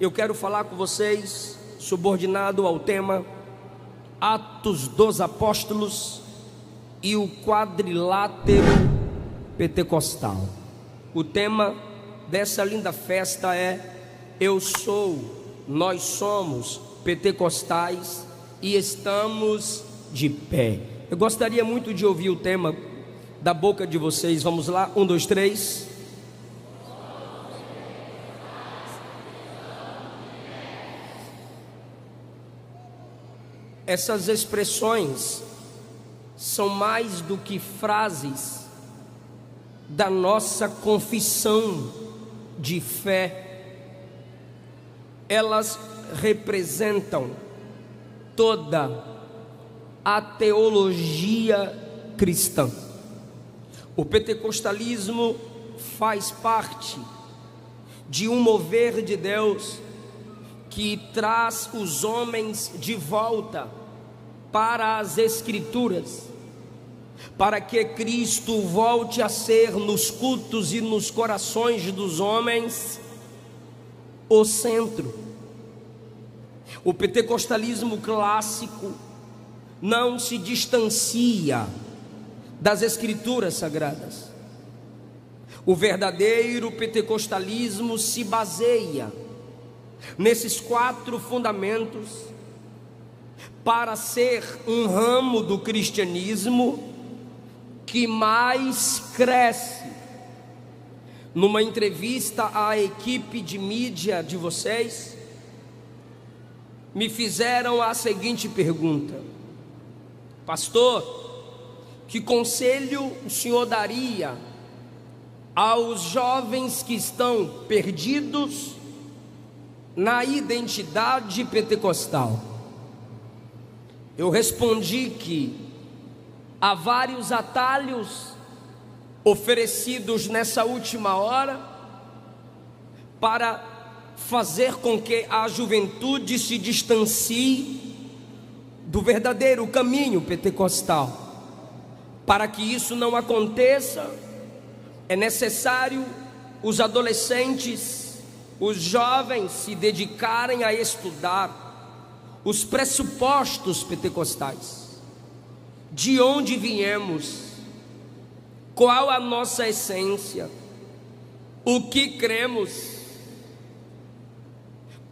eu quero falar com vocês, subordinado ao tema Atos dos Apóstolos e o quadrilátero pentecostal. O tema dessa linda festa é Eu sou, nós somos pentecostais e estamos de pé. Eu gostaria muito de ouvir o tema da boca de vocês. Vamos lá, 1, 2, 3. Essas expressões são mais do que frases da nossa confissão de fé. Elas representam toda a teologia cristã. O pentecostalismo faz parte de um mover de Deus que traz os homens de volta para as Escrituras, para que Cristo volte a ser nos cultos e nos corações dos homens o centro. O pentecostalismo clássico não se distancia das Escrituras sagradas. O verdadeiro pentecostalismo se baseia nesses 4 fundamentos para ser um ramo do cristianismo que mais cresce. Numa entrevista à equipe de mídia de vocês, me fizeram a seguinte pergunta: pastor, que conselho o senhor daria aos jovens que estão perdidos na identidade pentecostal? Eu respondi que há vários atalhos oferecidos nessa última hora para fazer com que a juventude se distancie do verdadeiro caminho pentecostal. Para que isso não aconteça, é necessário os adolescentes, os jovens se dedicarem a estudar os pressupostos pentecostais. De onde viemos? Qual a nossa essência? O que cremos?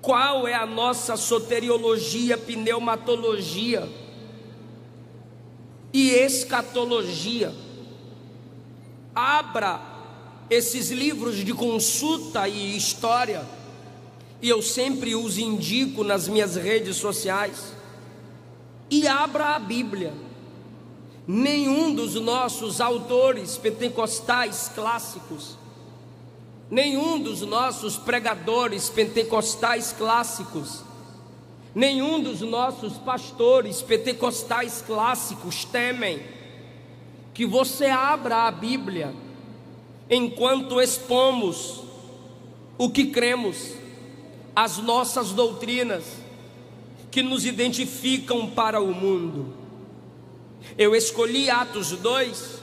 Qual é a nossa soteriologia, pneumatologia e escatologia? Abra esses livros de consulta e história, e eu sempre os indico nas minhas redes sociais, e abra a Bíblia. Nenhum dos nossos autores pentecostais clássicos, nenhum dos nossos pregadores pentecostais clássicos, nenhum dos nossos pastores pentecostais clássicos temem que você abra a Bíblia enquanto expomos o que cremos, as nossas doutrinas que nos identificam para o mundo. Eu escolhi Atos 2,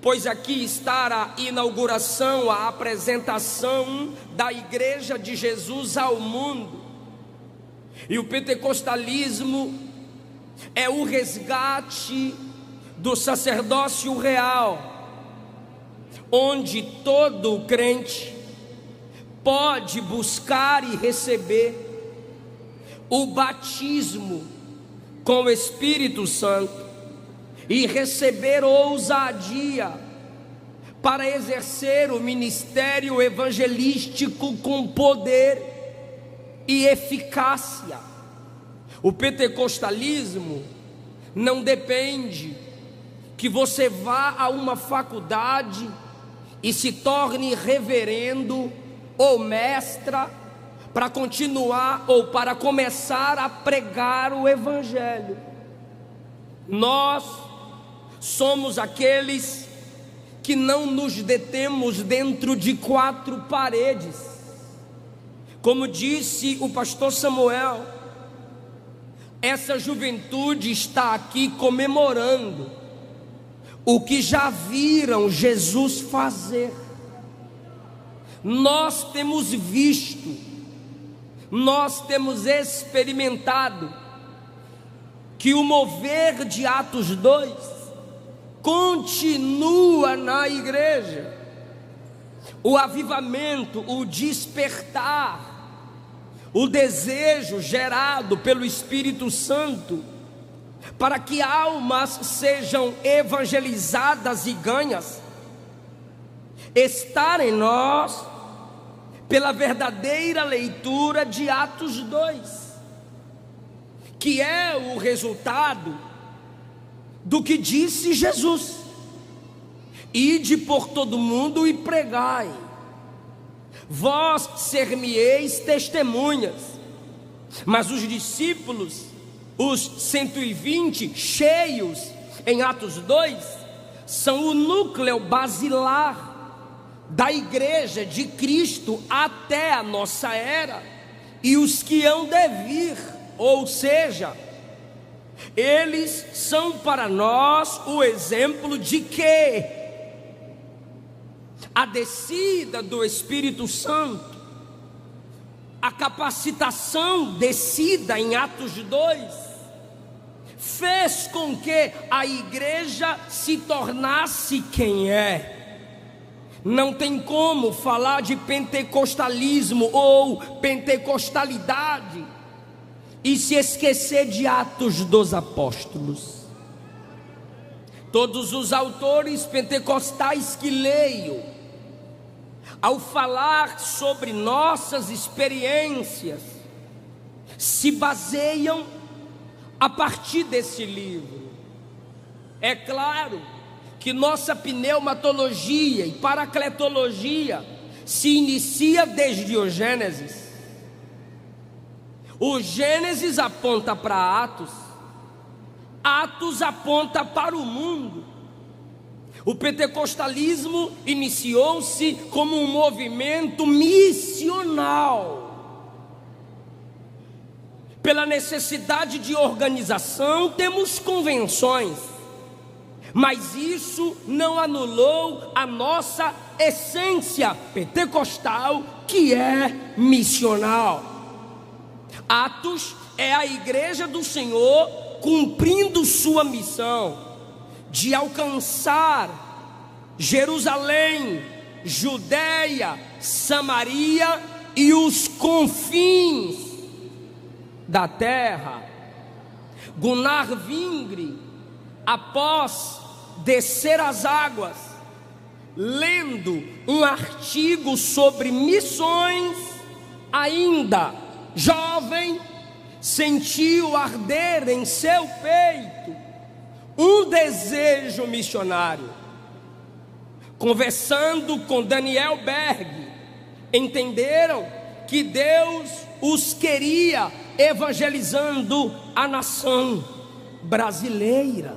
pois aqui está a inauguração, a apresentação da Igreja de Jesus ao mundo. E o pentecostalismo é o resgate do sacerdócio real, onde todo crente pode buscar e receber o batismo com o Espírito Santo e receber ousadia para exercer o ministério evangelístico com poder e eficácia. O pentecostalismo não depende que você vá a uma faculdade e se torne reverendo ou mestra para continuar ou para começar a pregar o evangelho. Nós somos aqueles que não nos detemos dentro de 4 paredes. Como disse o pastor Samuel, essa juventude está aqui comemorando o que já viram Jesus fazer. Nós temos visto nós temos experimentado que o mover de Atos 2 continua na igreja. O avivamento, o despertar, o desejo gerado pelo Espírito Santo para que almas sejam evangelizadas e ganhas, está em nós pela verdadeira leitura de Atos 2, que é o resultado do que disse Jesus: ide por todo mundo e pregai, vós ser-me-eis testemunhas. Mas os discípulos, os 120 cheios em Atos 2, são o núcleo basilar da igreja de Cristo até a nossa era, e os que hão de vir, ou seja, eles são para nós o exemplo de que a descida do Espírito Santo, a capacitação descida em Atos 2, fez com que a igreja se tornasse quem é. Não tem como falar de pentecostalismo ou pentecostalidade e se esquecer de Atos dos Apóstolos. Todos os autores pentecostais que leio, ao falar sobre nossas experiências, se baseiam a partir desse livro. É claro que nossa pneumatologia e paracletologia se inicia desde o Gênesis. O Gênesis aponta para Atos, Atos aponta para o mundo. O pentecostalismo iniciou-se como um movimento missional. Pela necessidade de organização, temos convenções, mas isso não anulou a nossa essência pentecostal, que é missional. Atos é a igreja do Senhor cumprindo sua missão de alcançar Jerusalém, Judeia, Samaria e os confins da terra. Gunnar Vingre, após descer as águas, lendo um artigo sobre missões, ainda jovem, sentiu arder em seu peito um desejo missionário. Conversando com Daniel Berg, entenderam que Deus os queria evangelizando a nação brasileira.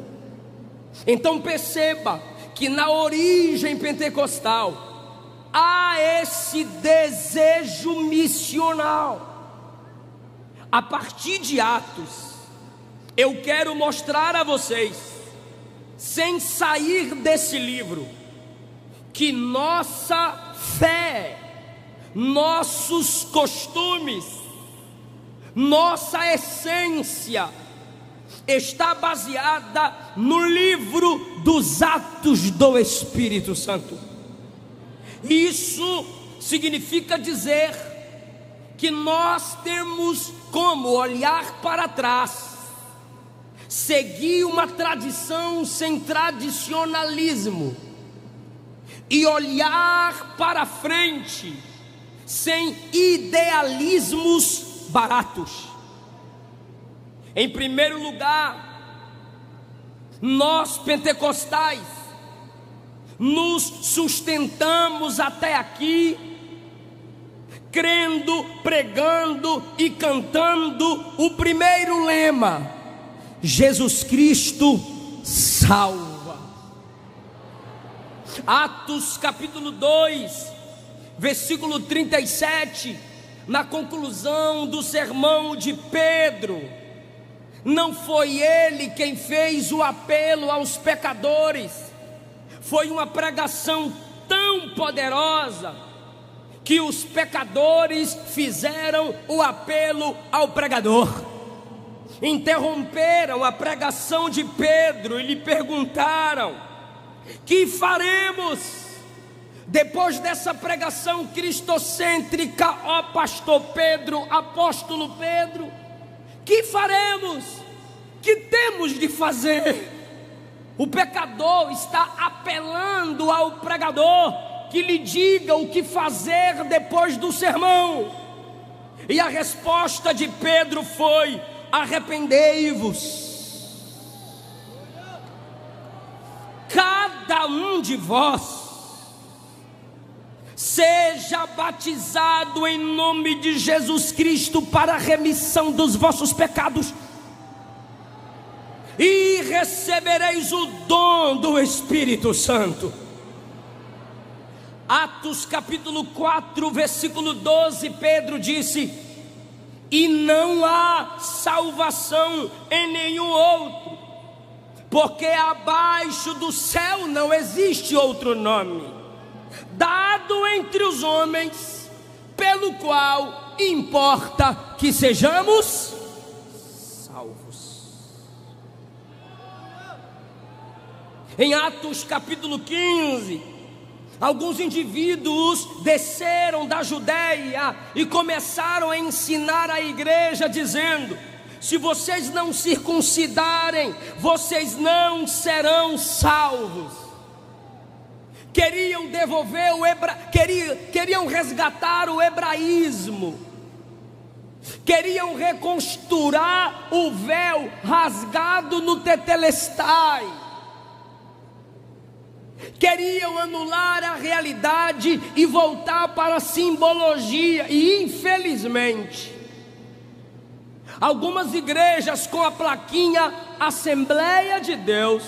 Então perceba que na origem pentecostal há esse desejo missional. A partir de Atos, eu quero mostrar a vocês, sem sair desse livro, que nossa fé, nossos costumes, nossa essência está baseada no livro dos Atos do Espírito Santo. Isso significa dizer que nós temos como olhar para trás, seguir uma tradição sem tradicionalismo, e olhar para frente sem idealismos baratos. Em primeiro lugar, nós pentecostais nos sustentamos até aqui crendo, pregando e cantando o primeiro lema: Jesus Cristo salva. Atos capítulo 2, versículo 37, na conclusão do sermão de Pedro, não foi ele quem fez o apelo aos pecadores, foi uma pregação tão poderosa que os pecadores fizeram o apelo ao pregador. Interromperam a pregação de Pedro e lhe perguntaram: que faremos? Depois dessa pregação cristocêntrica, ó pastor Pedro, apóstolo Pedro, que faremos? Que temos de fazer? O pecador está apelando ao pregador que lhe diga o que fazer depois do sermão. E a resposta de Pedro foi: arrependei-vos, cada um de vós, seja batizado em nome de Jesus Cristo para a remissão dos vossos pecados, e recebereis o dom do Espírito Santo. Atos capítulo 4, versículo 12, Pedro disse: e não há salvação em nenhum outro, porque abaixo do céu não existe outro nome dado entre os homens, pelo qual importa que sejamos salvos. Em Atos capítulo 15, alguns indivíduos desceram da Judéia e começaram a ensinar a igreja, dizendo: se vocês não circuncidarem, vocês não serão salvos. Queriam devolver queriam resgatar o hebraísmo, queriam reconstruir o véu rasgado no Tetelestai, queriam anular a realidade e voltar para a simbologia. E infelizmente, algumas igrejas com a plaquinha Assembleia de Deus,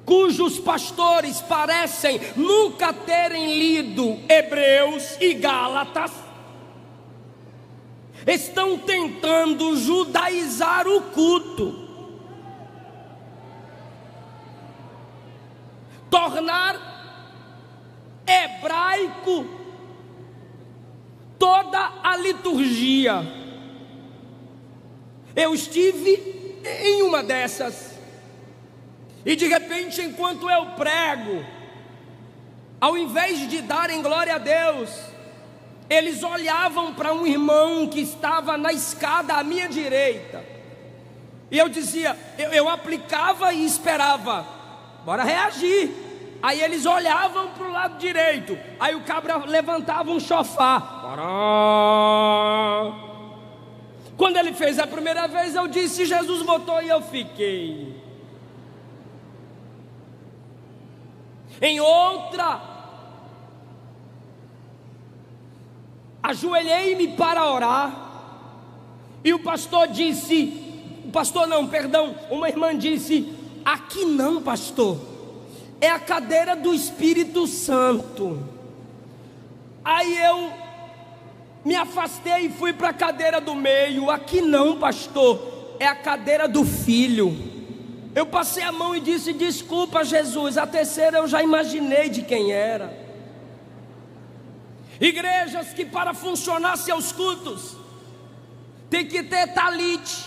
cujos pastores parecem nunca terem lido Hebreus e Gálatas, estão tentando judaizar o culto, tornar hebraico toda a liturgia. Eu estive em uma dessas, e de repente, enquanto eu prego, ao invés de darem glória a Deus, eles olhavam para um irmão que estava na escada à minha direita, e eu dizia, eu aplicava e esperava, bora reagir. Aí eles olhavam para o lado direito, aí o cabra levantava um chofar. Quando ele fez a primeira vez, eu disse: Jesus botou, e eu fiquei. Em outra, ajoelhei-me para orar, e uma irmã disse: aqui não, pastor, é a cadeira do Espírito Santo. Aí eu me afastei e fui para a cadeira do meio. Aqui não, pastor, é a cadeira do Filho. Eu passei a mão e disse: desculpa, Jesus. A terceira eu já imaginei de quem era. Igrejas que, para funcionar seus cultos, tem que ter talite,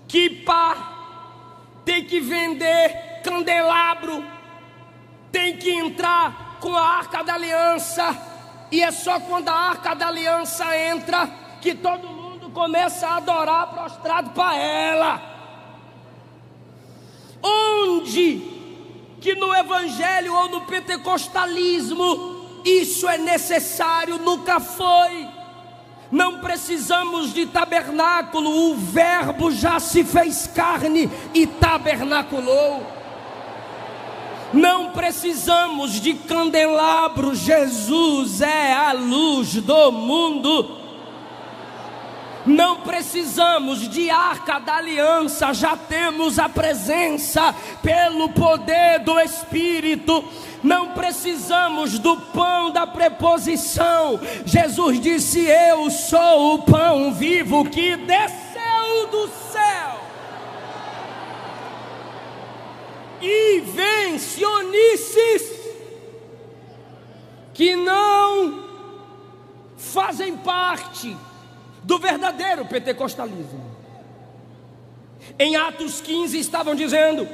quipá, tem que vender candelabro, tem que entrar com a Arca da Aliança, e é só quando a Arca da Aliança entra que todo mundo começa a adorar prostrado para ela. Onde que no evangelho ou no pentecostalismo isso é necessário? Nunca foi. Não precisamos de tabernáculo, o verbo já se fez carne e tabernaculou. Não precisamos de candelabro, Jesus é a luz do mundo. Não precisamos de Arca da Aliança, já temos a presença pelo poder do Espírito. Não precisamos do pão da preposição. Jesus disse: eu sou o pão vivo que desceu do céu. Invencionices, que não fazem parte do verdadeiro pentecostalismo. Em Atos 15 estavam dizendo,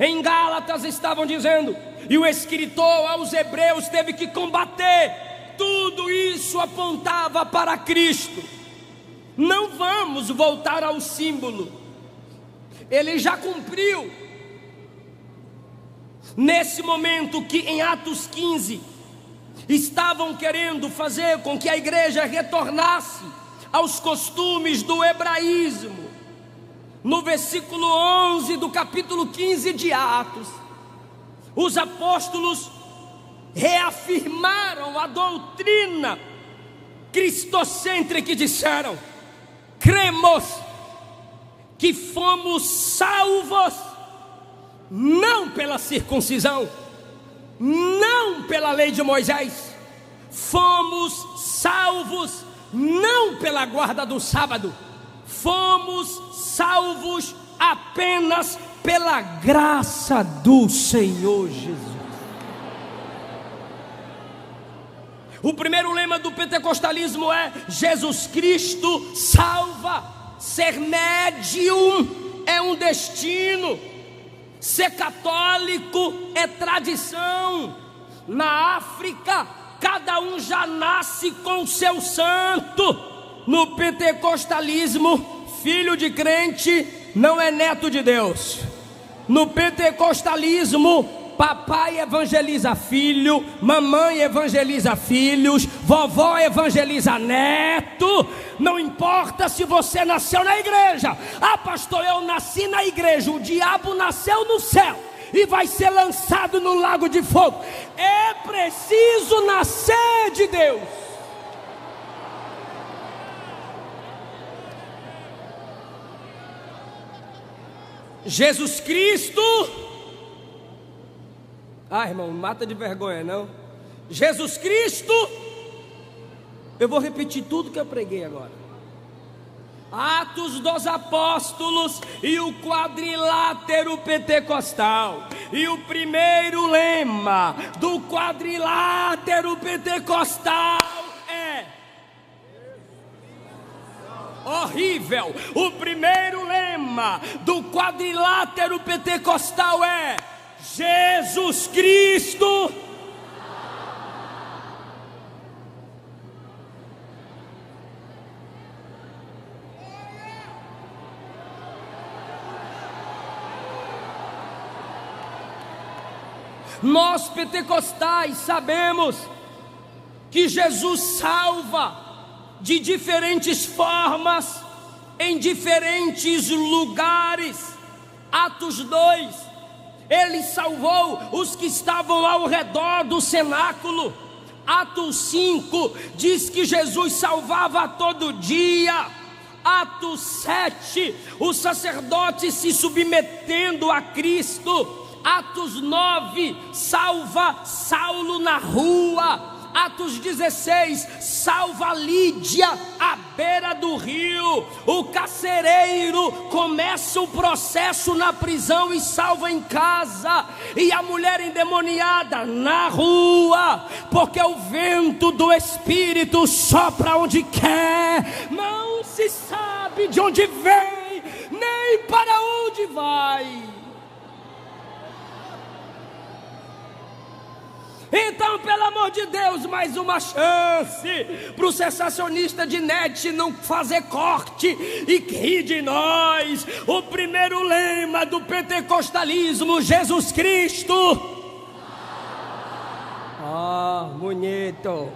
em Gálatas estavam dizendo, e o escritor aos Hebreus teve que combater. Tudo isso apontava para Cristo. Não vamos voltar ao símbolo, ele já cumpriu. Nesse momento que em Atos 15 estavam querendo fazer com que a igreja retornasse aos costumes do hebraísmo, no versículo 11 do capítulo 15 de Atos, os apóstolos reafirmaram a doutrina cristocêntrica e disseram: cremos que fomos salvos não pela circuncisão, não pela lei de Moisés, fomos salvos não pela guarda do sábado, fomos salvos apenas pela graça do Senhor Jesus. O primeiro lema do pentecostalismo é: Jesus Cristo salva. Ser médium é um destino, ser católico é tradição. Na África, cada um já nasce com seu santo. No pentecostalismo, filho de crente não é neto de Deus. No pentecostalismo, papai evangeliza filho, mamãe evangeliza filhos, vovó evangeliza neto. Não importa se você nasceu na igreja. Ah, pastor, eu nasci na igreja. O diabo nasceu no céu e vai ser lançado no lago de fogo. É preciso nascer de Deus. Jesus Cristo. Ah, irmão, mata de vergonha, não. Jesus Cristo. Eu vou repetir tudo que eu preguei agora. Atos dos Apóstolos e o quadrilátero pentecostal. E o primeiro lema do quadrilátero pentecostal é horrível. O primeiro lema do quadrilátero pentecostal é: Jesus Cristo. Nós pentecostais sabemos que Jesus salva de diferentes formas, em diferentes lugares. Atos 2, ele salvou os que estavam ao redor do cenáculo. Atos 5 diz que Jesus salvava todo dia. Atos 7, os sacerdotes se submetendo a Cristo. Atos 9, salva Saulo na rua. Atos 16, salva Lídia à beira do rio. O carcereiro começa o processo na prisão e salva em casa. E a mulher endemoniada na rua, porque o vento do Espírito sopra onde quer. Não se sabe de onde vem, nem para onde vai. Então, pelo amor de Deus, mais uma chance para o sensacionista de net não fazer corte e rir de nós. O primeiro lema do pentecostalismo: Jesus Cristo. Ah, bonito.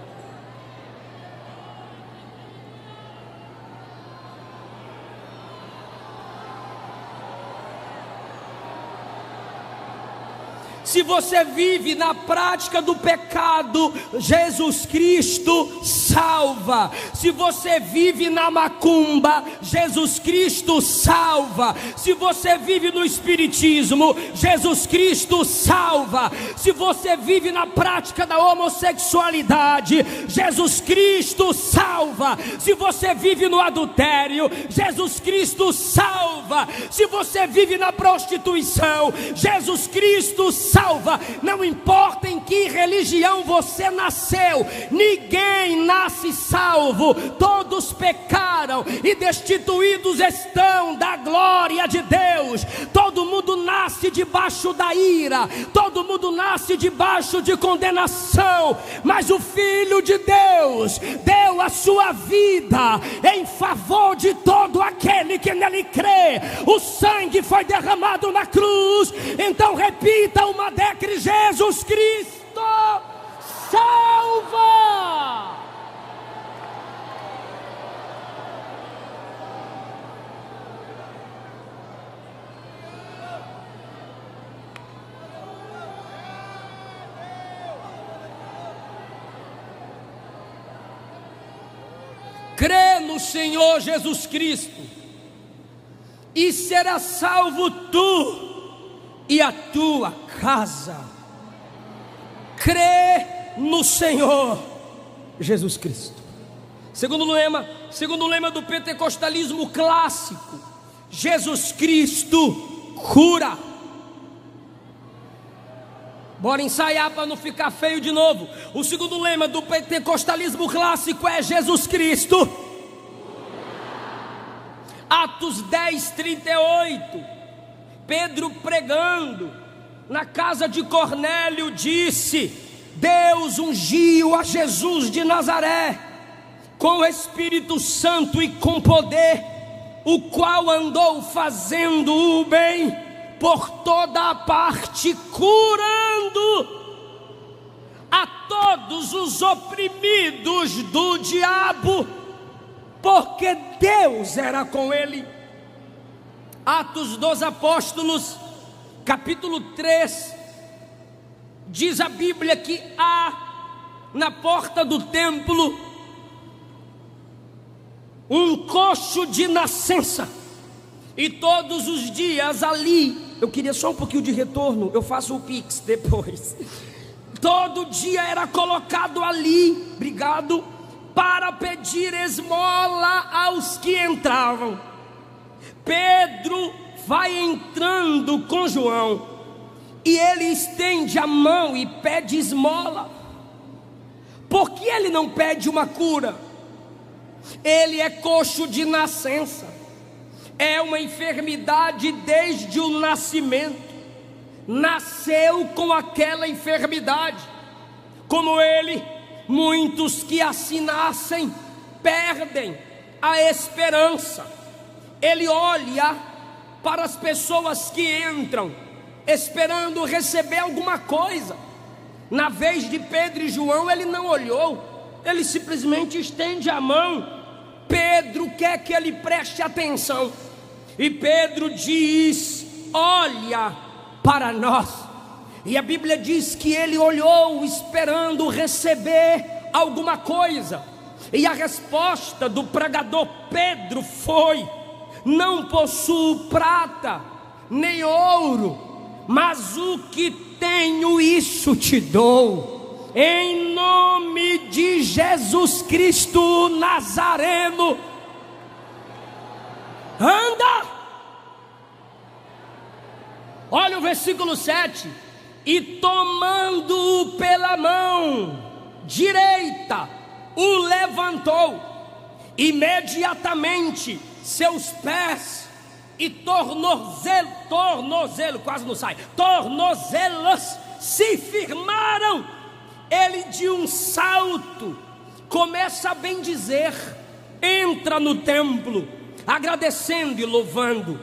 Se você vive na prática do pecado, Jesus Cristo salva. Se você vive na macumba, Jesus Cristo salva. Se você vive no espiritismo, Jesus Cristo salva. Se você vive na prática da homossexualidade, Jesus Cristo salva. Se você vive no adultério, Jesus Cristo salva. Se você vive na prostituição, Jesus Cristo salva. Não importa em que religião você nasceu, ninguém nasce salvo. Todos pecaram e destituídos estão da glória de Deus. Todo mundo nasce debaixo da ira, todo mundo nasce debaixo de condenação, mas o Filho de Deus deu a sua vida em favor de todo aquele que nele crê. O sangue foi derramado na cruz. Então repita uma decre: Jesus Cristo salva. Crê no Senhor Jesus Cristo e será salvo tu e a tua casa. Crê no Senhor Jesus Cristo. Segundo lema do pentecostalismo clássico: Jesus Cristo cura. Bora ensaiar para não ficar feio de novo. O segundo lema do pentecostalismo clássico é: Jesus Cristo. Atos 10:38. Pedro, pregando na casa de Cornélio, disse: Deus ungiu a Jesus de Nazaré com o Espírito Santo e com poder, o qual andou fazendo o bem por toda a parte, curando a todos os oprimidos do diabo, porque Deus era com ele. Atos dos Apóstolos, capítulo 3, diz a Bíblia que há na porta do templo um coxo de nascença, e todos os dias ali, eu queria só um pouquinho de retorno, eu faço o Pix depois. Todo dia era colocado ali, obrigado, para pedir esmola aos que entravam. Pedro vai entrando com João, e ele estende a mão e pede esmola. Por que ele não pede uma cura? Ele é coxo de nascença, é uma enfermidade desde o nascimento, nasceu com aquela enfermidade. Como ele, muitos que assim nascem perdem a esperança. Ele olha para as pessoas que entram esperando receber alguma coisa. Na vez de Pedro e João, ele não olhou, ele simplesmente estende a mão. Pedro quer que ele preste atenção, e Pedro diz: olha para nós. E a Bíblia diz que ele olhou esperando receber alguma coisa, e a resposta do pregador Pedro foi: não possuo prata nem ouro, mas o que tenho isso te dou. Em nome de Jesus Cristo Nazareno, anda. Olha o versículo 7: e tomando-o pela mão direita, o levantou. Imediatamente seus pés e tornozelo, quase não sai, tornozelos se firmaram. Ele de um salto começa a bendizer, entra no templo agradecendo e louvando.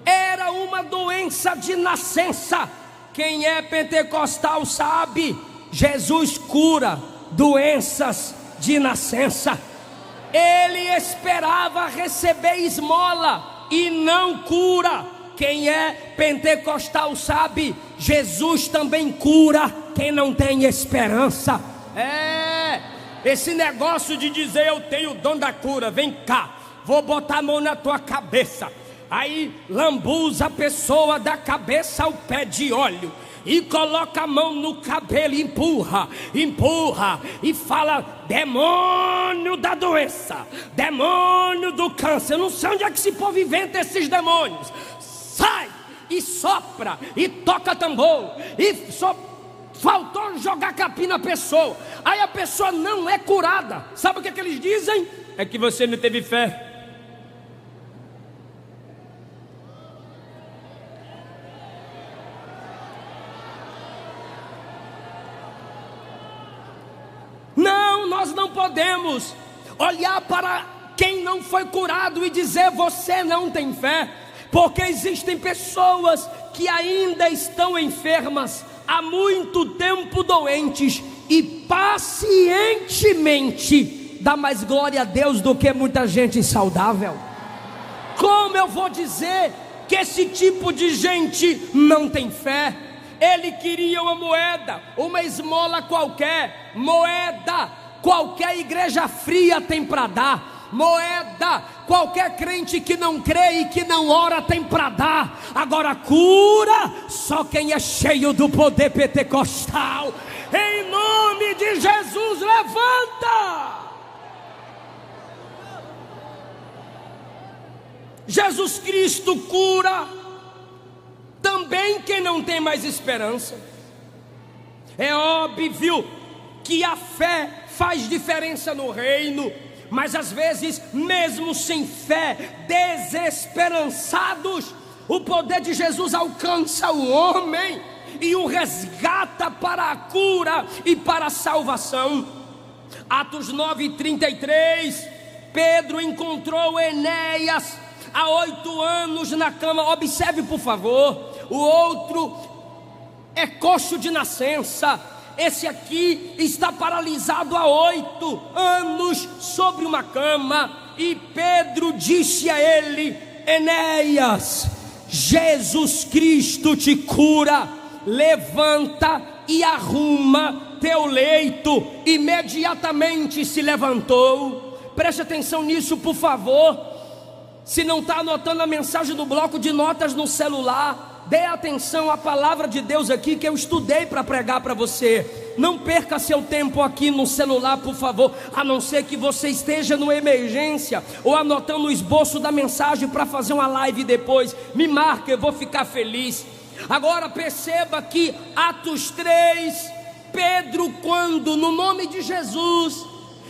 Era uma doença de nascença. Quem é pentecostal sabe, Jesus cura doenças de nascença. Ele esperava receber esmola e não cura. Quem é pentecostal sabe, Jesus também cura quem não tem esperança. esse negócio de dizer eu tenho o dom da cura, vem cá, vou botar a mão na tua cabeça. Aí lambuza a pessoa da cabeça ao pé de óleo e coloca a mão no cabelo, empurra e fala: demônio da doença, demônio do câncer. Eu não sei onde é que esse povo inventa esses demônios. Sai e sopra e toca tambor e só faltou jogar capim na pessoa. Aí a pessoa não é curada. Sabe o que eles dizem? É que você não teve fé. Não, nós não podemos olhar para quem não foi curado e dizer você não tem fé, porque existem pessoas que ainda estão enfermas, há muito tempo doentes, e pacientemente dá mais glória a Deus do que muita gente saudável. Como eu vou dizer que esse tipo de gente não tem fé? Ele queria uma moeda, uma esmola qualquer, moeda, qualquer igreja fria tem para dar, moeda, qualquer crente que não crê e que não ora tem para dar. Agora cura, só quem é cheio do poder pentecostal. Em nome de Jesus, levanta! Jesus Cristo cura também quem não tem mais esperança. É óbvio que a fé faz diferença no reino, mas às vezes, mesmo sem fé, desesperançados, o poder de Jesus alcança o homem e o resgata para a cura e para a salvação. Atos 9:33, Pedro encontrou Enéas há 8 anos na cama. Observe por favor, o outro é coxo de nascença, esse aqui está paralisado há 8 anos sobre uma cama. E Pedro disse a ele: Enéas, Jesus Cristo te cura, levanta e arruma teu leito. Imediatamente se levantou. Preste atenção nisso por favor. Se não está anotando a mensagem do bloco de notas no celular, dê atenção à palavra de Deus aqui que eu estudei para pregar para você. Não perca seu tempo aqui no celular, por favor, a não ser que você esteja numa emergência ou anotando o esboço da mensagem para fazer uma live depois. Me marca, eu vou ficar feliz. Agora perceba que Atos 3, Pedro, quando no nome de Jesus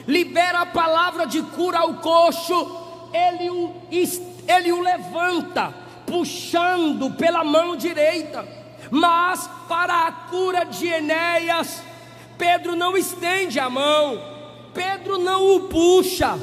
libera a palavra de cura ao coxo, ele o levanta, puxando pela mão direita. Mas para a cura de Enéas, Pedro não estende a mão, Pedro não o puxa,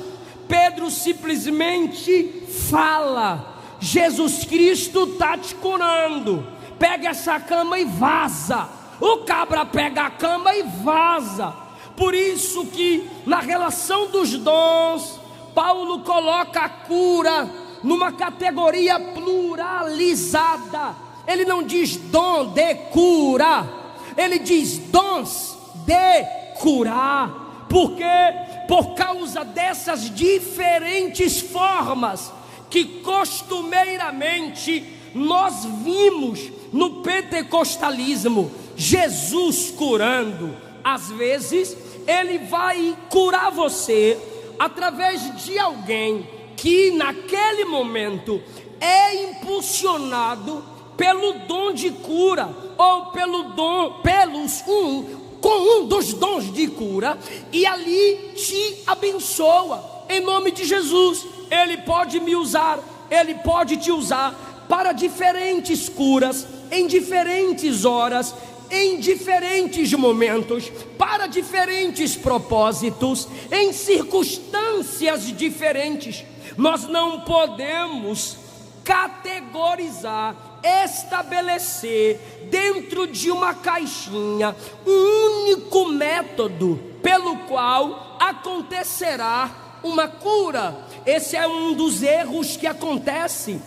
Pedro simplesmente fala: Jesus Cristo está te curando, pega essa cama e vaza. O cabra pega a cama e vaza. Por isso que na relação dos dons, Paulo coloca a cura numa categoria pluralizada. Ele não diz dom de cura, ele diz dons de curar. Por quê? Por causa dessas diferentes formas que costumeiramente nós vimos no pentecostalismo. Jesus curando, às vezes ele vai curar você através de alguém que naquele momento é impulsionado pelo dom de cura, ou com um dos dons de cura, e ali te abençoa, em nome de Jesus. Ele pode me usar, ele pode te usar para diferentes curas, em diferentes horas, em diferentes momentos, para diferentes propósitos, em circunstâncias diferentes. Nós não podemos categorizar, estabelecer dentro de uma caixinha um único método pelo qual acontecerá uma cura. Esse é um dos erros que acontece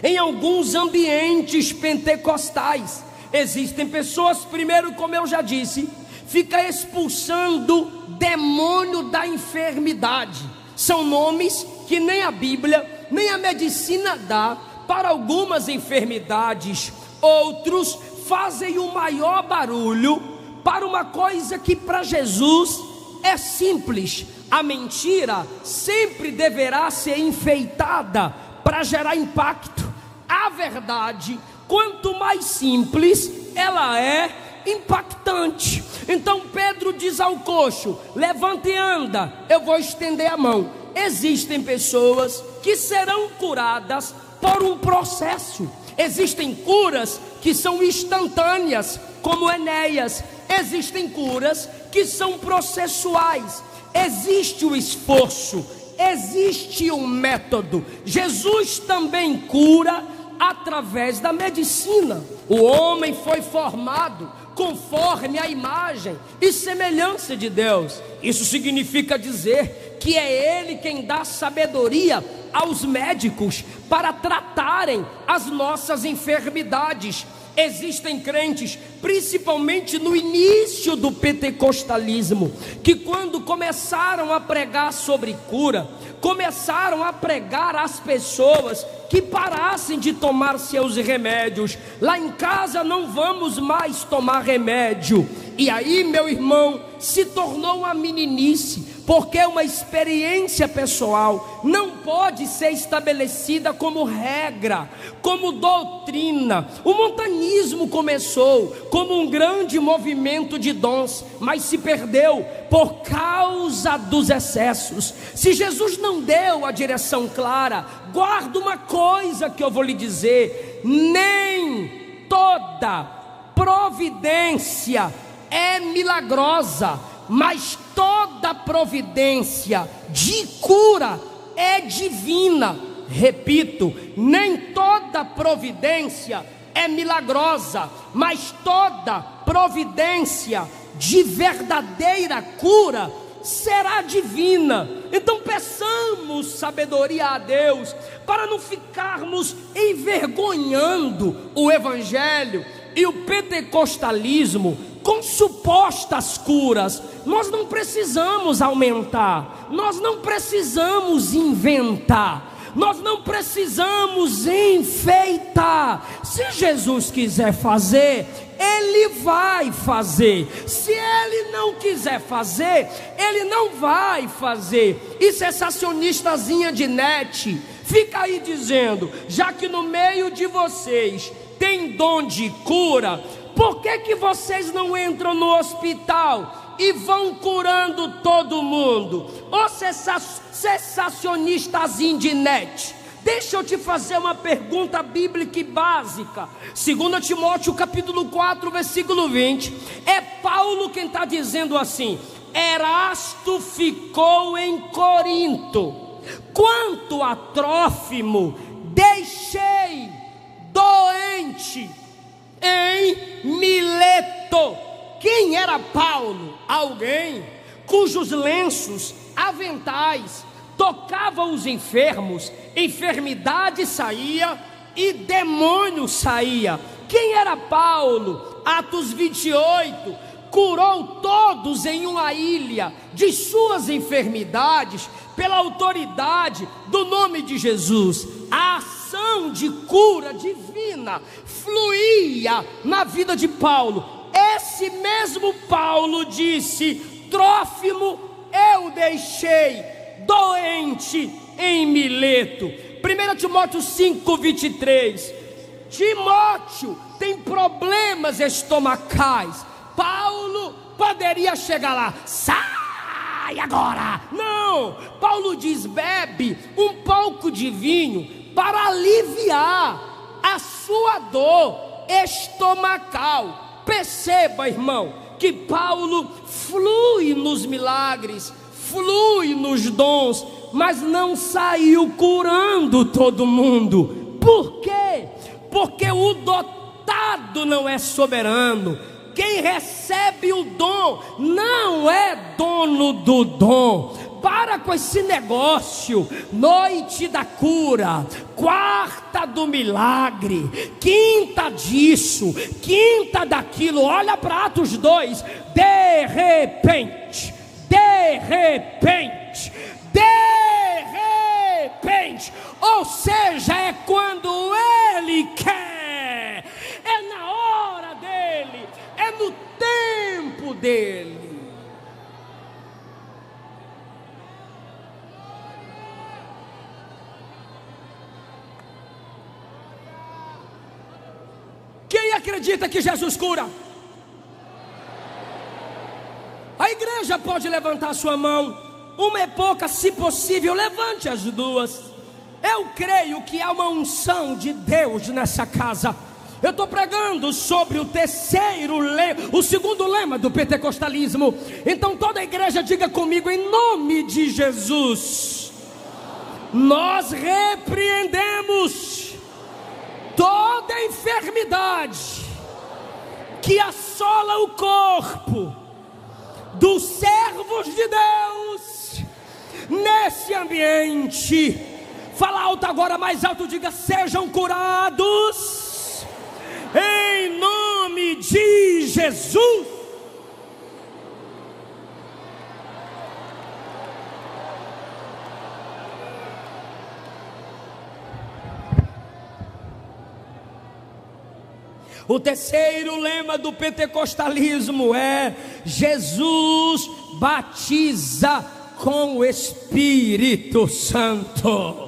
em alguns ambientes pentecostais. Existem pessoas, primeiro, como eu já disse, fica expulsando demônio da enfermidade. São nomes que nem a Bíblia, nem a medicina dá para algumas enfermidades. Outros fazem o maior barulho para uma coisa que para Jesus é simples. A mentira sempre deverá ser enfeitada para gerar impacto. A verdade, quanto mais simples, ela é impactante. Então Pedro diz ao coxo: levanta e anda, eu vou estender a mão. Existem pessoas que serão curadas por um processo. Existem curas que são instantâneas, como Enéas. Existem curas que são processuais. Existe o esforço, existe um método. Jesus também cura através da medicina. O homem foi formado conforme a imagem e semelhança de Deus. Isso significa dizer que é Ele quem dá sabedoria aos médicos para tratarem as nossas enfermidades. Existem crentes, principalmente no início do pentecostalismo, que quando começaram a pregar sobre cura, começaram a pregar às pessoas que parassem de tomar seus remédios. Lá em casa não vamos mais tomar remédio. E aí, meu irmão, se tornou uma meninice, porque uma experiência pessoal não pode ser estabelecida como regra, como doutrina. O montanismo começou como um grande movimento de dons, mas se perdeu por causa dos excessos. Se Jesus não deu a direção clara, guarda uma coisa que eu vou lhe dizer: nem toda providência é milagrosa, mas toda providência de cura é divina. Repito, nem toda providência é milagrosa, mas toda providência de verdadeira cura será divina. Então peçamos sabedoria a Deus, para não ficarmos envergonhando o Evangelho e o pentecostalismo com supostas curas. Nós não precisamos aumentar, nós não precisamos inventar, nós não precisamos enfeitar. Se Jesus quiser fazer, Ele vai fazer. Se Ele não quiser fazer, Ele não vai fazer. E sensacionistazinha de net fica aí dizendo: já que no meio de vocês tem dom de cura, por que vocês não entram no hospital e vão curando todo mundo? Ô sensacionistazinho de net, deixa eu te fazer uma pergunta bíblica e básica. 2 Timóteo capítulo 4, versículo 20. É Paulo quem está dizendo assim: Erasto ficou em Corinto, quanto a Trófimo deixei doente em Mileto. Quem era Paulo? Alguém cujos lenços, aventais, tocavam os enfermos, enfermidade saía e demônio saía. Quem era Paulo? Atos 28, curou todos em uma ilha de suas enfermidades, pela autoridade do nome de Jesus. A ação de cura divina fluía na vida de Paulo. Esse mesmo Paulo disse: Trófimo eu deixei doente em Mileto. 1 Timóteo 5, 23. Timóteo tem problemas estomacais. Paulo poderia chegar lá: sai agora. Não, Paulo diz: bebe um pouco de vinho para aliviar a sua dor estomacal. Perceba, irmão, que Paulo flui nos milagres, flui nos dons, mas não saiu curando todo mundo. Por quê? Porque o dotado não é soberano. Quem recebe o dom não é dono do dom. para com esse negócio. Noite da cura, quarta do milagre, quinta disso, quinta daquilo. Olha para Atos 2. De repente, ou seja, é quando Ele quer, é na hora dEle, é no tempo dEle. Quem acredita que Jesus cura? A igreja pode levantar sua mão. Uma é pouca, se possível, levante as duas. Eu creio que há uma unção de Deus nessa casa. Eu estou pregando sobre o segundo lema do pentecostalismo. Então toda a igreja diga comigo, em nome de Jesus, nós repreendemos toda enfermidade que assola o corpo dos servos de Deus nesse ambiente. Fala alto agora, mais alto, diga: sejam curados em nome de Jesus. O terceiro lema do pentecostalismo é: Jesus batiza com o Espírito Santo.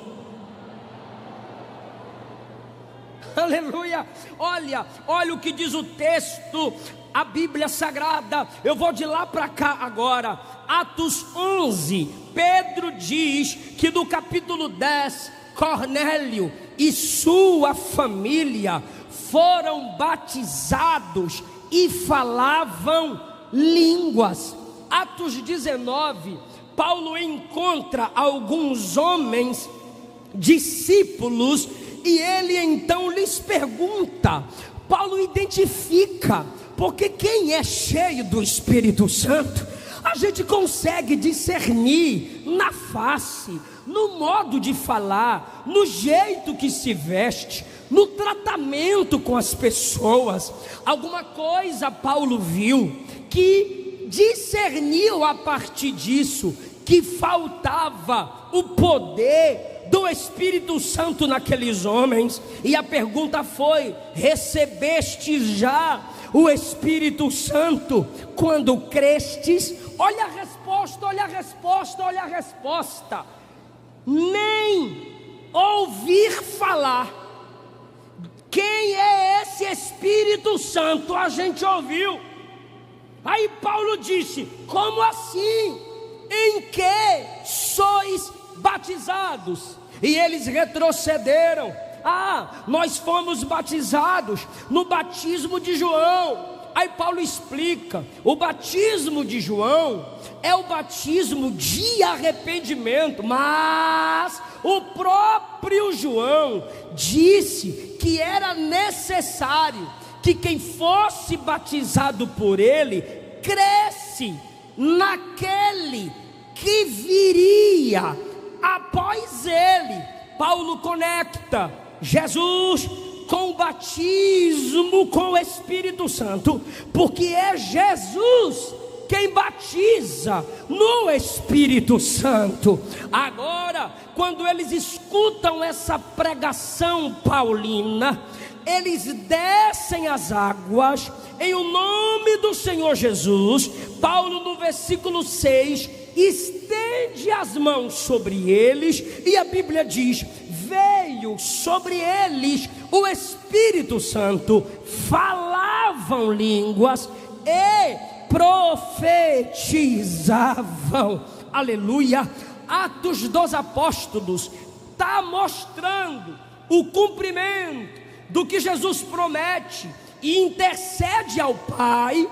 Aleluia. Olha o que diz o texto, a Bíblia Sagrada. Eu vou de lá para cá agora. Atos 11, Pedro diz que no capítulo 10, Cornélio e sua família foram batizados e falavam línguas. Atos 19, Paulo encontra alguns homens, discípulos, e ele então lhes pergunta. Paulo identifica, porque quem é cheio do Espírito Santo, a gente consegue discernir na face, no modo de falar, no jeito que se veste, no tratamento com as pessoas. Alguma coisa Paulo viu, que discerniu a partir disso, que faltava o poder do Espírito Santo naqueles homens. E a pergunta foi: recebeste já o Espírito Santo quando crestes? Olha a resposta, olha a resposta, olha a resposta. Nem ouvir falar. Quem é esse Espírito Santo? A gente ouviu. Aí Paulo disse: como assim? Em que sois batizados? E eles retrocederam. Nós fomos batizados no batismo de João. Aí Paulo explica: o batismo de João é o batismo de arrependimento, mas o próprio João disse que era necessário que quem fosse batizado por ele cresce naquele que viria após ele. Paulo conecta Jesus com o batismo com o Espírito Santo, porque é Jesus quem batiza no Espírito Santo. Agora, quando eles escutam essa pregação paulina, eles descem as águas em o nome do Senhor Jesus. Paulo, no versículo 6, estende as mãos sobre eles, e a Bíblia diz: veio sobre eles o Espírito Santo, falavam línguas e profetizavam. Aleluia. Atos dos Apóstolos está mostrando o cumprimento do que Jesus promete e intercede ao Pai.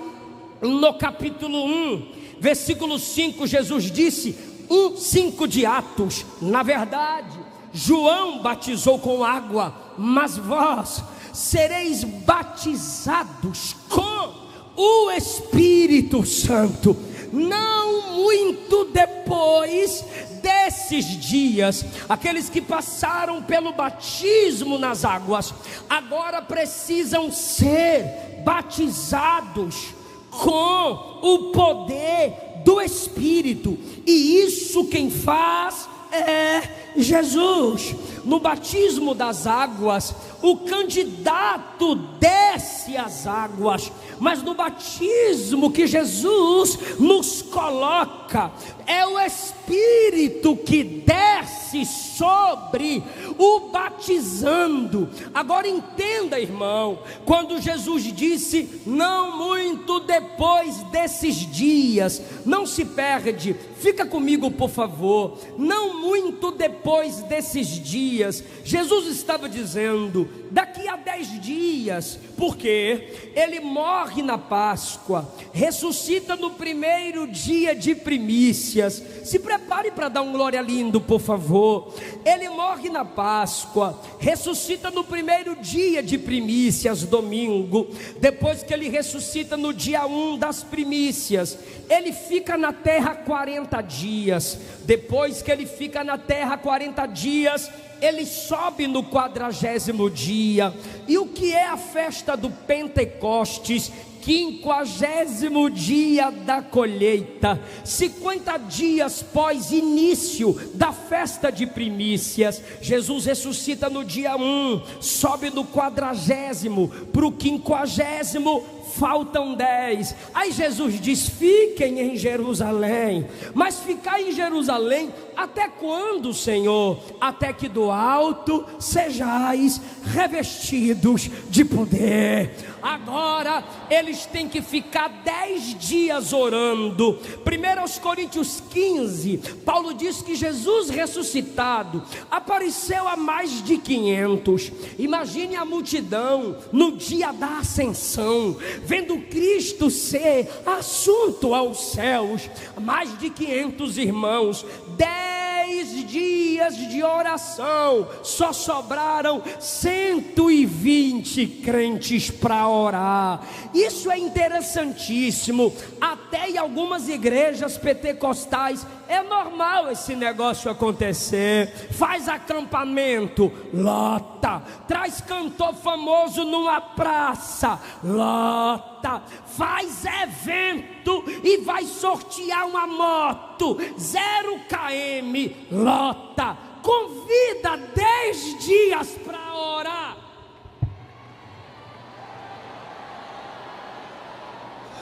No capítulo 1, versículo 5, Jesus disse, 1:5 de Atos: na verdade, João batizou com água, mas vós sereis batizados com o Espírito Santo não muito depois desses dias, aqueles que passaram pelo batismo nas águas, agora precisam ser batizados com o poder do Espírito, e isso quem faz é Jesus. No batismo das águas, o candidato desce às águas, mas no batismo que Jesus nos coloca, é o Espírito que desce sobre o batizando. Agora entenda, irmão, quando Jesus disse não muito depois desses dias, não se perde, fica comigo por favor, não muito depois desses dias, Jesus estava dizendo daqui a 10 dias, porque ele morre na Páscoa, ressuscita no primeiro dia de primícias. Se prepare para dar um glória lindo, por favor. Ele morre na Páscoa, ressuscita no primeiro dia de primícias, domingo. Depois que ele ressuscita no dia 1 das primícias, ele fica na terra 40 dias. Depois que ele fica na terra 40 dias, ele sobe no 40º dia. E o que é a festa do Pentecostes? 50º dia da colheita, 50 dias pós início da festa de primícias. Jesus ressuscita no dia 1, sobe do 40º para o 50º, faltam 10. Aí Jesus diz: fiquem em Jerusalém. Mas ficar em Jerusalém até quando, Senhor? Até que do alto sejais revestidos de poder. Agora eles têm que ficar 10 dias orando. 1 Coríntios 15, Paulo diz que Jesus ressuscitado apareceu a mais de 500. Imagine a multidão no dia da ascensão, vendo Cristo ser assunto aos céus. Mais de 500 irmãos, 10 dias de oração, só sobraram 120 crentes para orar. Isso é interessantíssimo. Até em algumas igrejas pentecostais é normal esse negócio acontecer. Faz acampamento, lota. Traz cantor famoso numa praça, lota. Faz evento e vai sortear uma moto 0 km, lota. Convida 10 dias para orar.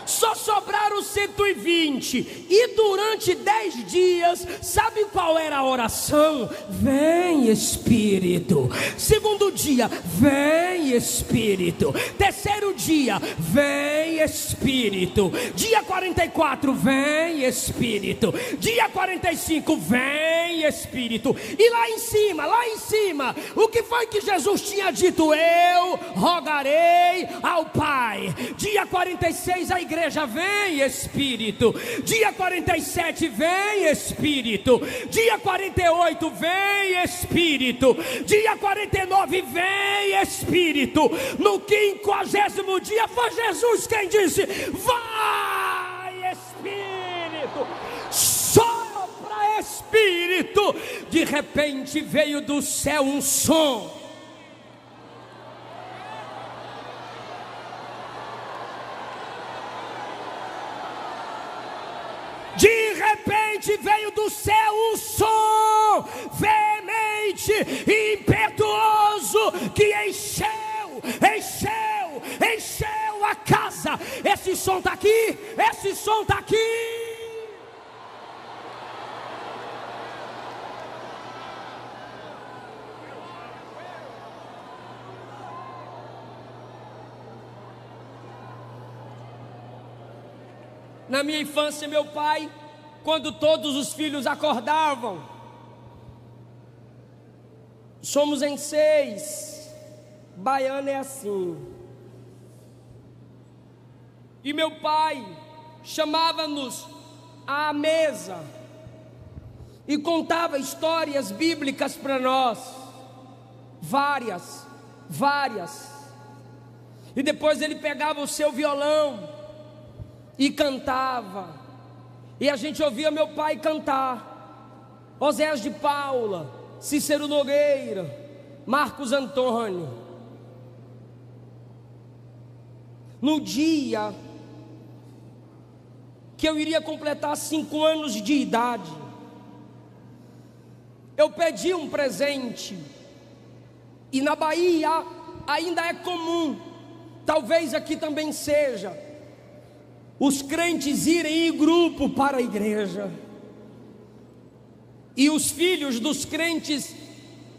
Só sobraram 120. E durante 10 dias, sabe qual era a oração? Vem Espírito. Segundo dia, vem Espírito. Terceiro dia, vem Espírito. Dia 44, vem Espírito. Dia 45, vem Espírito. E lá em cima, o que foi que Jesus tinha dito? Eu rogarei ao Pai. Dia 46, a igreja vem Espírito. Dia 47, vem Espírito. Dia 48, vem Espírito. Dia 49, vem Espírito. No 50º dia foi Jesus quem disse: vai Espírito, sopra Espírito. De repente veio do céu um som. De repente veio do céu um som veemente e impetuoso que encheu a casa. Esse som está aqui, esse som está aqui. Na minha infância, meu pai, quando todos os filhos acordavam, somos em 6, baiano é assim, e meu pai chamava-nos à mesa e contava histórias bíblicas para nós, várias, e depois ele pegava o seu violão e cantava, E a gente ouvia meu pai cantar Oséias de Paula, Cícero Nogueira, Marcos Antônio. No dia que eu iria completar 5 anos de idade, eu pedi um presente. E na Bahia ainda é comum, talvez aqui também seja, os crentes irem em grupo para a igreja, e os filhos dos crentes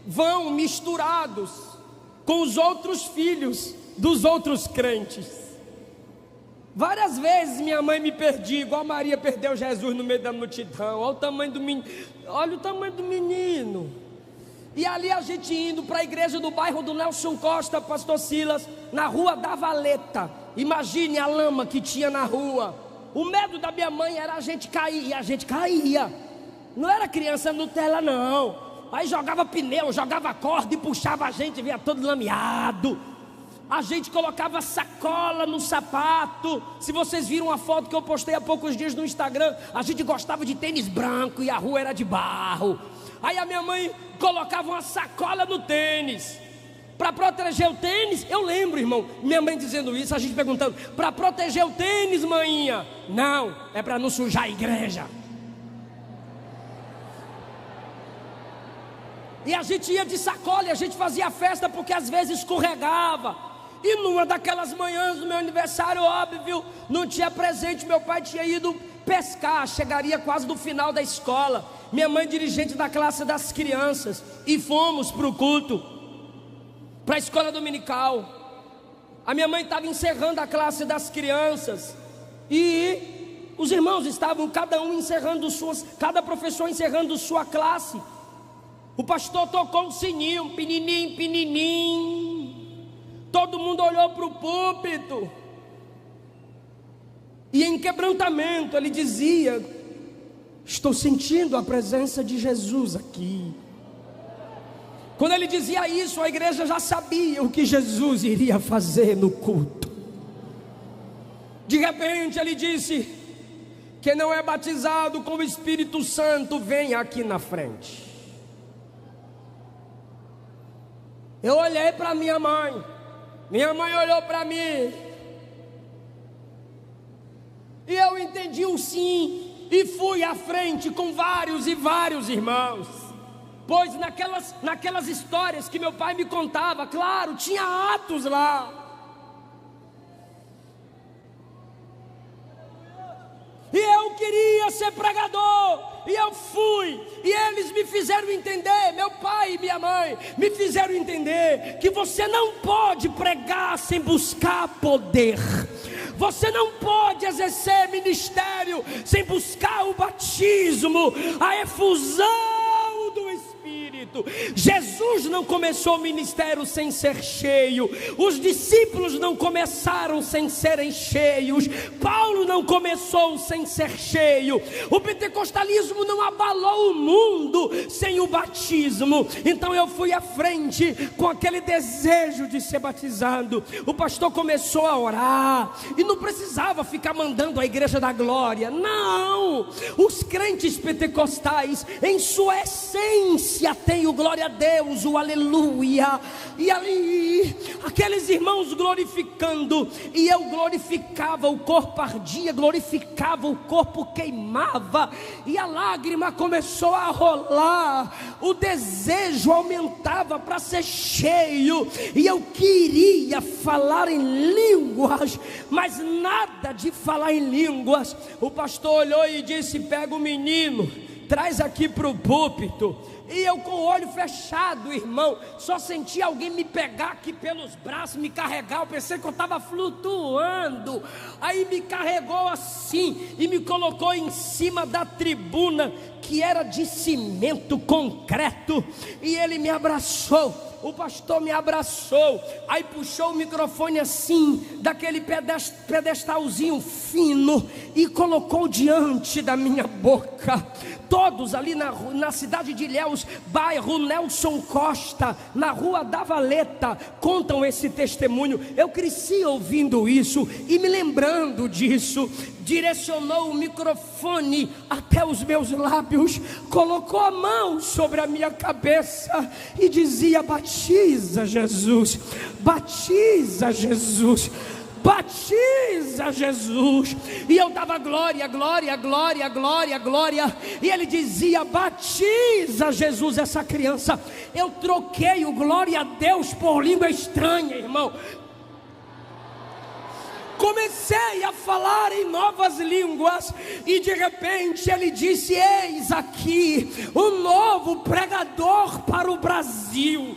vão misturados com os outros filhos dos outros crentes. Várias vezes minha mãe me perdia, igual Maria perdeu Jesus no meio da multidão. Olha o tamanho do menino, olha o tamanho do menino. E ali a gente indo para a igreja do bairro do Nelson Costa, pastor Silas, na rua da Valeta. Imagine a lama que tinha na rua. O medo da minha mãe era a gente cair, e a gente caía. Não era criança Nutella não. Aí jogava pneu, jogava corda e puxava a gente, via todo lameado. A gente colocava sacola no sapato. Se vocês viram a foto que eu postei há poucos dias no Instagram, a gente gostava de tênis branco e a rua era de barro. Aí a minha mãe colocava uma sacola no tênis para proteger o tênis. Eu lembro, irmão, minha mãe dizendo isso, a gente perguntando: para proteger o tênis, maninha? Não, é para não sujar a igreja. E a gente ia de sacola e a gente fazia festa porque às vezes escorregava. E numa daquelas manhãs do meu aniversário, óbvio, não tinha presente, meu pai tinha ido pescar, chegaria quase no final da escola. Minha mãe dirigente da classe das crianças, e fomos para o culto, para a escola dominical. A minha mãe estava encerrando a classe das crianças, e os irmãos estavam cada um encerrando cada professor encerrando sua classe. O pastor tocou o sininho, pininim, pininim. Todo mundo olhou para o púlpito, e em quebrantamento ele dizia: estou sentindo a presença de Jesus aqui. Quando ele dizia isso, a igreja já sabia o que Jesus iria fazer no culto. De repente ele disse: quem não é batizado com o Espírito Santo, vem aqui na frente. Eu olhei para minha mãe olhou para mim, e eu entendi o sim, e fui à frente com vários e vários irmãos. Pois naquelas histórias que meu pai me contava, claro, tinha Atos lá. E eu queria ser pregador, e eu fui, e eles me fizeram entender, meu pai e minha mãe me fizeram entender que você não pode pregar sem buscar poder. Você não pode exercer ministério sem buscar o batismo, a efusão do Espírito. Jesus não começou o ministério sem ser cheio. Os discípulos não começaram sem serem cheios. Paulo não começou sem ser cheio. O pentecostalismo não abalou o mundo sem o batismo. Então eu fui à frente com aquele desejo de ser batizado. O pastor começou a orar, e não precisava ficar mandando a igreja da glória. Não, os crentes pentecostais em sua essência têm o glória a Deus, o aleluia. E ali, aqueles irmãos glorificando, e eu glorificava, o corpo ardia, glorificava, o corpo queimava, e a lágrima começou a rolar, o desejo aumentava para ser cheio, e eu queria falar em línguas, mas nada de falar em línguas. O pastor olhou e disse: pega o menino, traz aqui para o púlpito. E eu com o olho fechado, irmão, só senti alguém me pegar aqui pelos braços, me carregar. Eu pensei que eu estava flutuando. Aí me carregou assim e me colocou em cima da tribuna, que era de cimento concreto, e ele me abraçou. O pastor me abraçou, aí puxou o microfone assim, daquele pedestalzinho fino, e colocou diante da minha boca. todos ali na cidade de Ilhéus, bairro Nelson Costa, na rua da Valeta, contam esse testemunho. Eu cresci ouvindo isso e me lembrando disso. Direcionou o microfone até os meus lábios, colocou a mão sobre a minha cabeça e dizia: batiza Jesus, batiza Jesus, batiza Jesus. E eu dava glória, glória, glória, glória, glória, e ele dizia: batiza Jesus essa criança. Eu troquei o glória a Deus por língua estranha, irmão. Comecei a falar em novas línguas e de repente ele disse: eis aqui um novo pregador para o Brasil.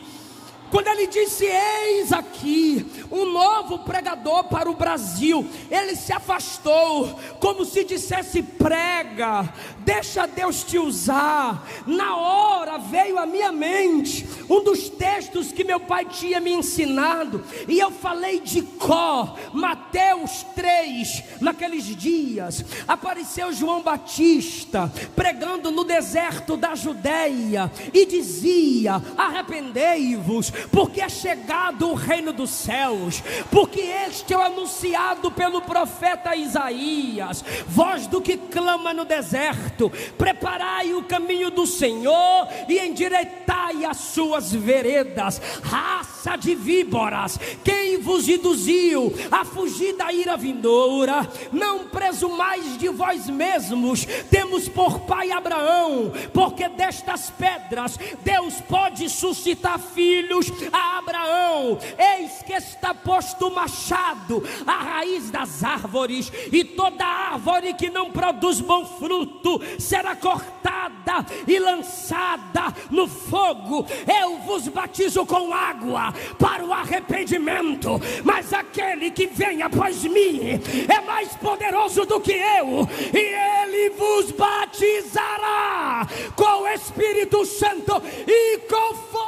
Quando ele disse: eis aqui um novo pregador para o Brasil, ele se afastou, como se dissesse: prega, deixa Deus te usar. Na hora veio à minha mente um dos textos que meu pai tinha me ensinado, e eu falei de cor, Mateus 3. Naqueles dias apareceu João Batista pregando no deserto da Judeia e dizia: arrependei-vos, porque é chegado o reino dos céus, porque este é o anunciado pelo profeta Isaías. Voz do que clama no deserto: preparai o caminho do Senhor e endireitai as suas veredas. Raça de víboras, quem vos induziu a fugir da ira vindoura? Não presumais de vós mesmos, temos por pai Abraão, porque destas pedras Deus pode suscitar filhos a Abraão. Eis que está posto o machado à raiz das árvores, e toda árvore que não produz bom fruto será cortada e lançada no fogo. Eu vos batizo com água para o arrependimento, mas aquele que vem após mim é mais poderoso do que eu, e ele vos batizará com o Espírito Santo e com fogo.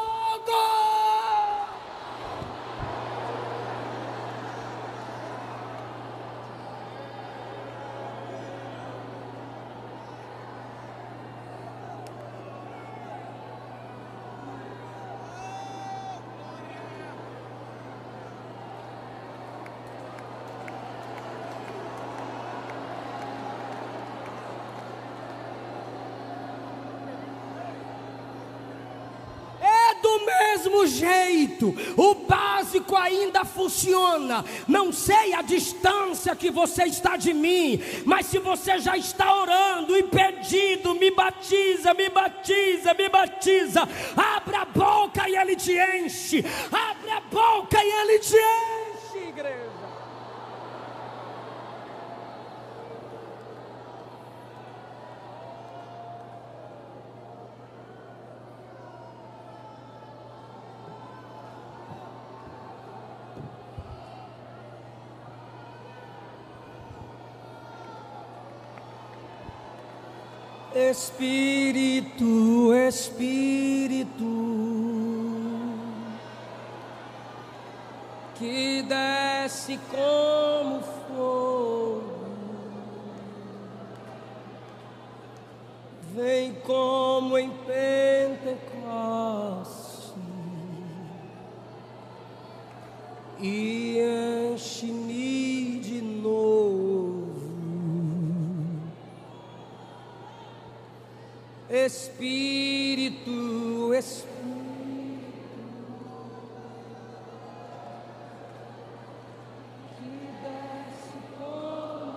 Do mesmo jeito, o básico ainda funciona. Não sei a distância que você está de mim, mas se você já está orando e pedindo: me batiza, me batiza, me batiza, abra a boca e ele te enche. Abre a boca e ele te enche, igreja. Espírito, Espírito, que desce como fogo, vem como em Pentecostes e enche-me de novo. Espírito, Espírito, que desce como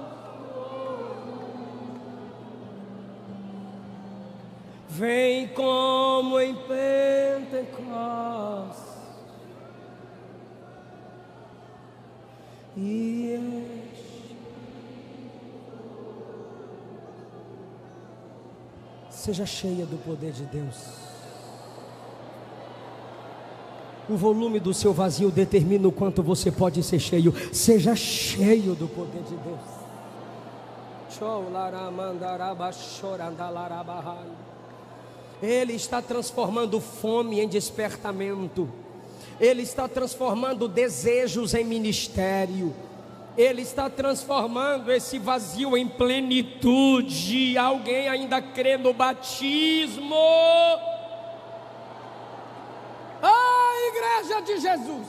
fogo, vem como em Pentecostes e enche. Seja cheia do poder de Deus. O volume do seu vazio determina o quanto você pode ser cheio. Seja cheio do poder de Deus. Ele está transformando fome em despertamento. Ele está transformando desejos em ministério. Ele está transformando esse vazio em plenitude. Alguém ainda crê no batismo? Ah, Igreja de Jesus!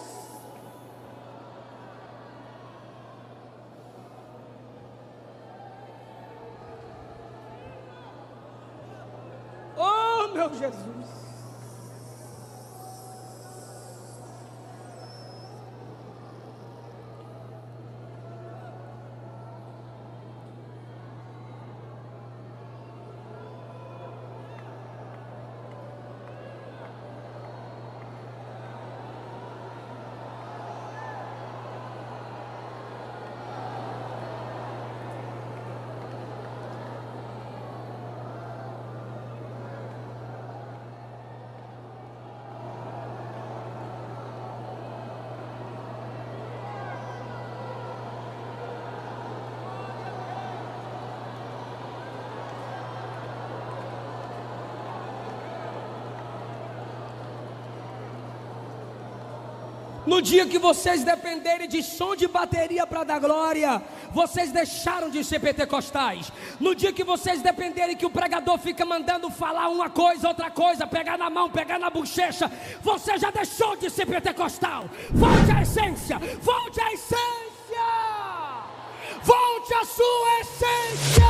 Oh, meu Jesus! No dia que vocês dependerem de som de bateria para dar glória, vocês deixaram de ser pentecostais. No dia que vocês dependerem que o pregador fica mandando falar uma coisa, outra coisa, pegar na mão, pegar na bochecha, você já deixou de ser pentecostal. Volte à essência, volte à essência, volte à sua essência.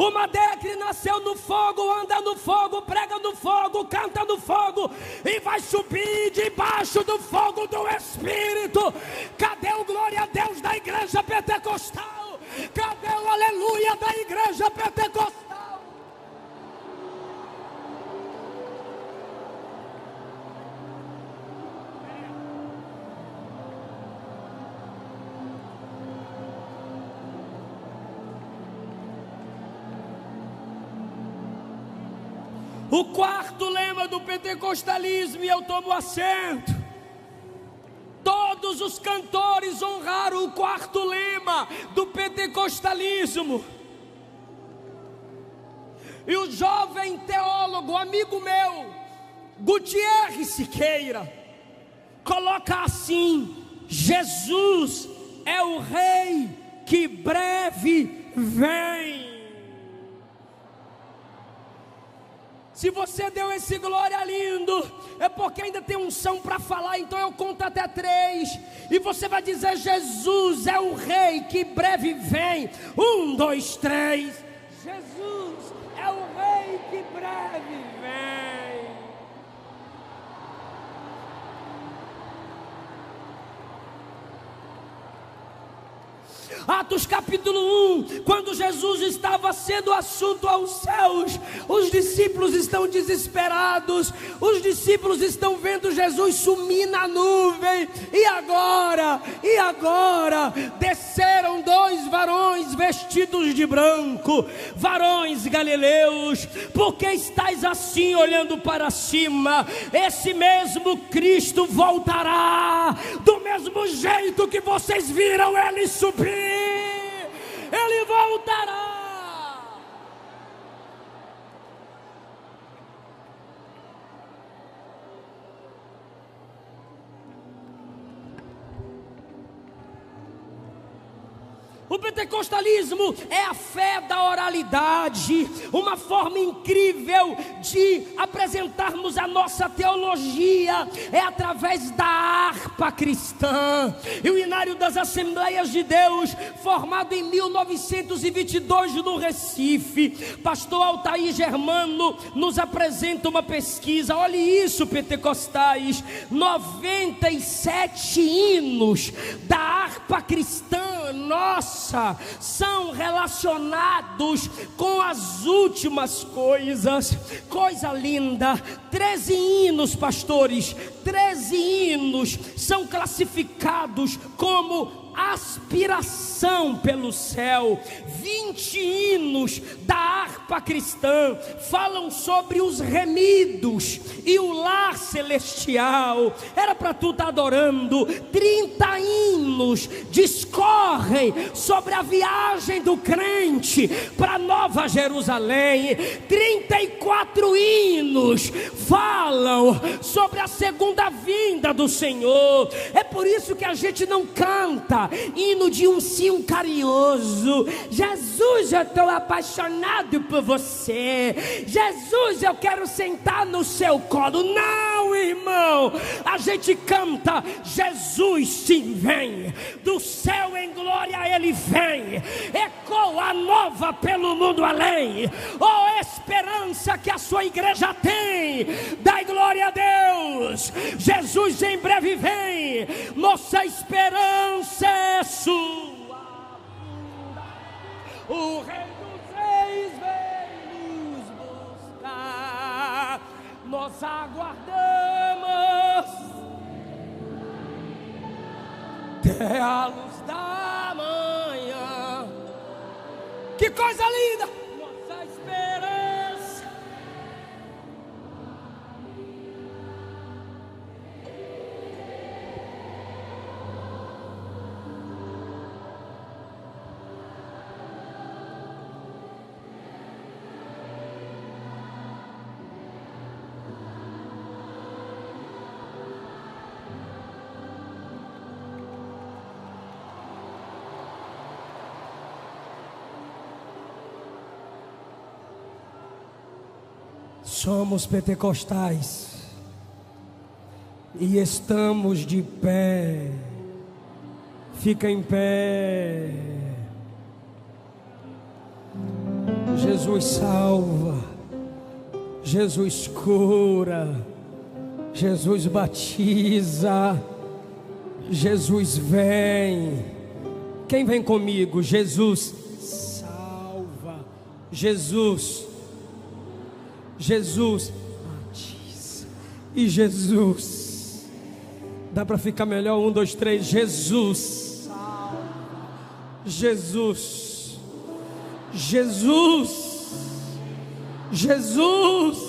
O Madecre nasceu no fogo, anda no fogo, prega no fogo, canta no fogo e vai subir debaixo do fogo do Espírito. Cadê o glória a Deus da igreja pentecostal? Cadê o aleluia da igreja pentecostal? O quarto lema do pentecostalismo, e eu tomo assento. Todos os cantores honraram o quarto lema do pentecostalismo. E o jovem teólogo, amigo meu, Gutierrez Siqueira, coloca assim: Jesus é o Rei que breve vem. Se você deu esse glória lindo, é porque ainda tem unção para falar. Então eu conto até 3 e você vai dizer: Jesus é o Rei que breve vem. 1, 2, 3. Jesus é o Rei que breve vem. Atos capítulo 1, quando Jesus estava sendo assunto aos céus, os discípulos estão desesperados, os discípulos estão vendo Jesus sumir na nuvem, e agora, desceram 2 varões vestidos de branco, varões galileus. Por que estáis assim olhando para cima? Esse mesmo Cristo voltará, do mesmo jeito que vocês viram ele subir. Ele voltará. O pentecostalismo é a fé da oralidade, uma forma incrível de apresentarmos a nossa teologia, é através da harpa cristã. E o Inário das Assembleias de Deus, formado em 1922 no Recife, pastor Altair Germano nos apresenta uma pesquisa. Olhe isso, pentecostais: 97 hinos da harpa cristã, nossa nossa são relacionados com as últimas coisas. Coisa linda. 13 hinos, pastores, 13 hinos são classificados como aspiração pelo céu. 20 hinos da harpa cristã falam sobre os remidos e o lar celestial. Era para tu estar adorando. 30 hinos discorrem sobre a viagem do crente para Nova Jerusalém. 34 hinos falam sobre a segunda vinda do Senhor. É por isso que a gente não canta hino de um sim carinhoso: Jesus, eu estou apaixonado por você. Jesus, eu quero sentar no seu colo. Não, irmão, a gente canta: Jesus sim vem, do céu em glória ele vem, ecoa nova pelo mundo além. Oh, esperança que a sua igreja tem, dai glória a Deus. Jesus em breve vem, nossa esperança é sua. O Rei dos Reis vem nos buscar. Nós aguardamos até a luz da manhã. Que coisa linda! Nossa esperança. Somos pentecostais e estamos de pé. Fica em pé. Jesus salva, Jesus cura, Jesus batiza, Jesus vem. Quem vem comigo? Jesus salva, Jesus batiza e Jesus. Dá para ficar melhor? 1, 2, 3. Jesus salva, Jesus, Jesus, Jesus.